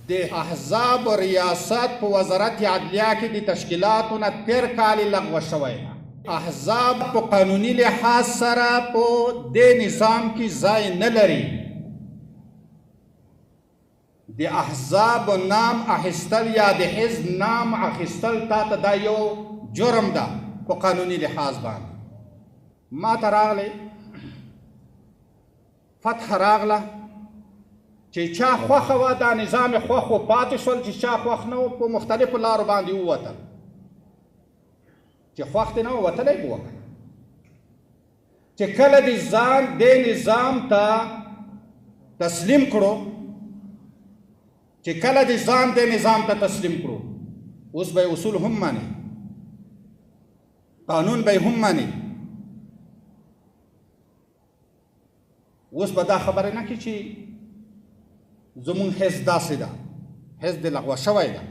د احزاب ریاست په وزارت عدلیه کې د تشکیلاتو نه تیر کال لغوه شوی ده. احزاب په قانوني لحاظ سره په دې نظام کې ځای نه لري. د احزاب نام اخیستل یا د حزب نام اخیستل تا ته دا یو جرم ده په قانوني لحاظ باندې. ما ته راغلی فتح راغله چې چا خوښه وه دا نظام خوښ و پاتې شول، چې چا خوښ نه و په مختلفو لارو باندې ووتل. چې خوښ دې نه و وتلی به وکړه. چې کله دې ځان دې نظام ته تسلیم کړو، چې کله دې ځان دې نظام ته تسلیم کړو، اوس به اصول هم مانی، قانون به هم مانی. اوس به دا خبره نه کړي چې زمونږ حزب داسې ده، حزب دې لغوه شوی ده.